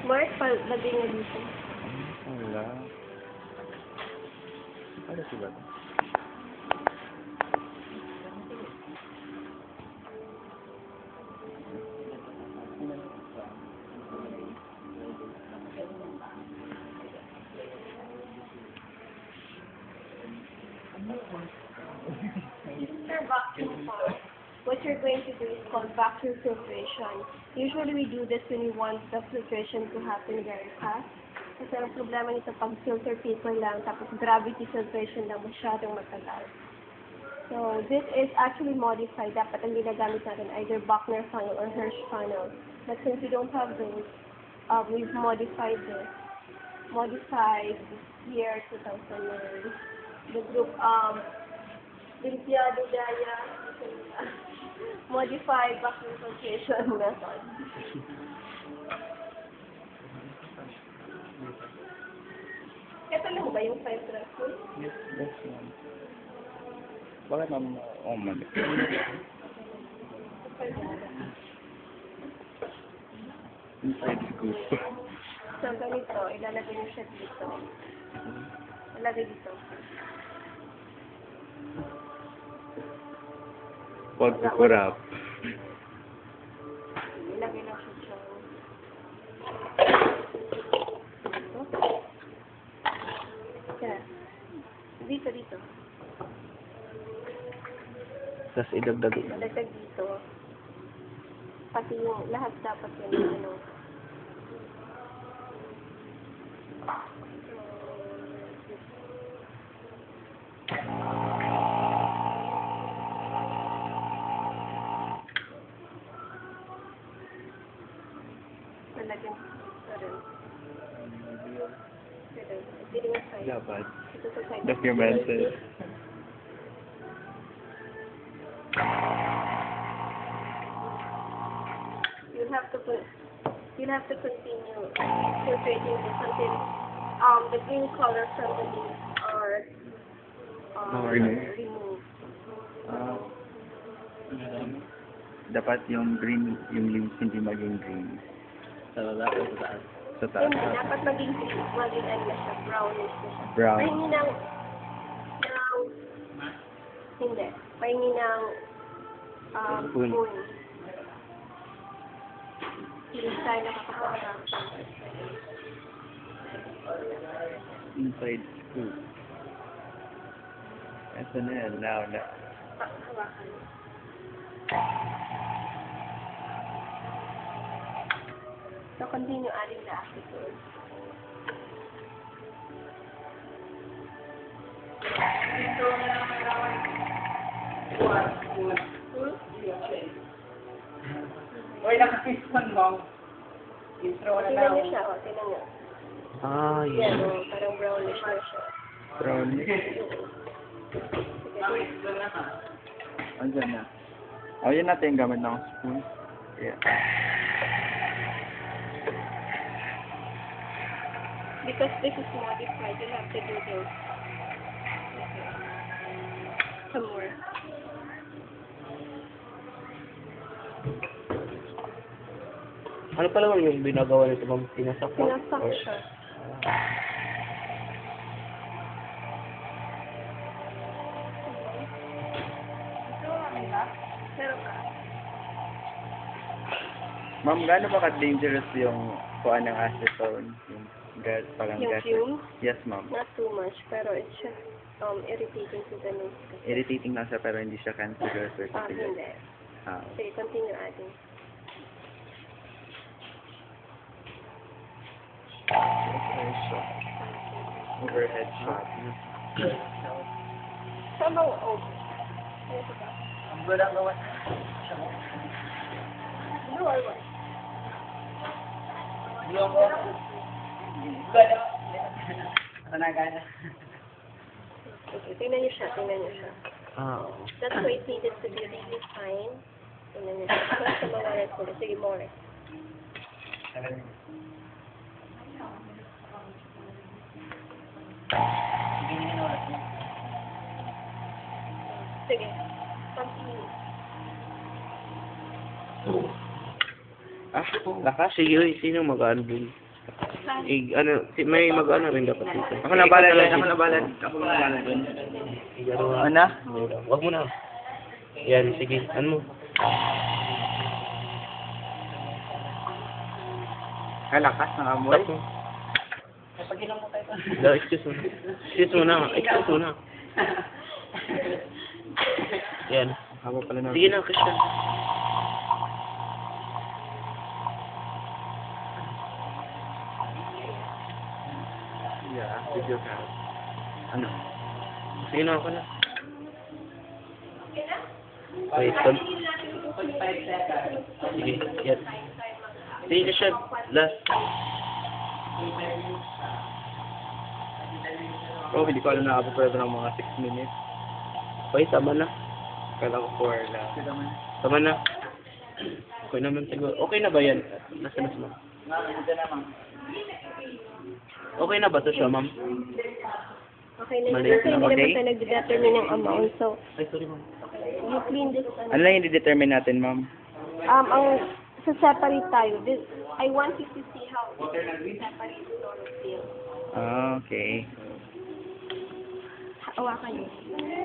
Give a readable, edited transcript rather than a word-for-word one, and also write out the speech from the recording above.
Mark, palagay nga dito. Wala. Ano sila? What you're going to do is called vacuum filtration. Usually we do this when we want the filtration to happen very fast. Kasi ang problema nito pag filter paper lang, tapos gravity filtration lang masyadong matagal. So this is actually modified. Dapat ang ginagamit natin either Buckner funnel or Hirsch funnel. But since we don't have those, we've modified this. Modified year 2009. The group, Limpiado Daya, modified vacuum filtration method. Ito lang ba yung 5 traffic? Yes, that's one. Bakit ma'am? Oh, mali. Inside scoop. So, ganito, ilalagay niyo siya dito. Ilalagay dito. Pagkukurap. Ilagay lang siya dyan. Kaya, dito, dito. Tapos idagdag. Ilagay dito. Pati yung lahat dapat yan. Ano. Nalagyan sa rin. Ito yung side. Dapat. Ito sa side. Documented. You'll have to continue filtrating this until the green color from the leaves are removed. Dapat yung green, yung leaves hindi maging green. Sa taas o sa taas? Sa taas. Hindi, dapat maging ano na siya, brownish na siya. Brown. Pahingi ng hindi, pahingi ng Spoon. spoon. Hindi tayo nakakaparang. Inside scoop. Ito na yan, now na. Hawakan. So, continue adding the acetone. Oy, naka-pispan mo. Intro na Tingnan lang. niyo siya, o. Tingnan niyo. Ah, Yan, o. Parang brownish na siya. brownie. Naka-pispan na ka. Andyan na. Oh, yun natin yung gamit ng spoon. Yeah. Because this is modified, you have to do this. Some more. Ano pa naman yung binagawa nito, ma'am? Pinasak mo? Pinasak siya. Meron ka. Ma'am, gaano ba ka-dangerous yung kuha ng acetone? Yung gas, parang Yung gas. fumes? Yes, ma'am. Not too much, pero it's just irritating to the nose. Irritating lang siya pero hindi siya cancerous or something. Hindi. Ah. Sige, continue adding. Overhead shot. Saan bang oh? Ito ba? Ang gulang gawa. Blue or what? Blue ko. Gala. Panagana. Okay, tingnan niyo siya, tingnan niyo siya. Ah, That's why it needed to be really fine. Tingnan niyo siya. Basta mawalan ko. Sige, more. Sige. Continue. Ah, lakas. sige, sino mag-unblow? Ano, may mag-ano rin dapat dito. Ako na balan dyan, ako na balan. Ako na balan dyan. Ano? Wag mo na. Yan, sige. Ano mo? Kalakas ng amoy. Stop mo. Pag ilang mo tayo. No, excuse mo na. Excuse mo na. Excuse mo na. Yan. Haba pala na. Sige na, Christian. Yeah, video ka. Ano? Sige na ako na. Wait, son. 45 seconds. Sige, yan. Sige, Christian. Last. Oh, hindi ko alam na ako pwede ng mga 6 minutes. Okay, tama na. Kala ko 4 lang. Tama na. Okay naman siguro. Okay na ba yan? Nasa na ma'am? Dito na, ma'am. Okay na ba to siya, ma'am? Okay na Mali. yun. Kasi hindi Okay. naman tayo nag-determine ng amount. So, Ay, sorry, ma'am. you clean this. Ano lang yung determine natin, ma'am? Ang sa-separate tayo. I want you to see how separate the chlorophyll. Ah, okay. Hawakan niyo.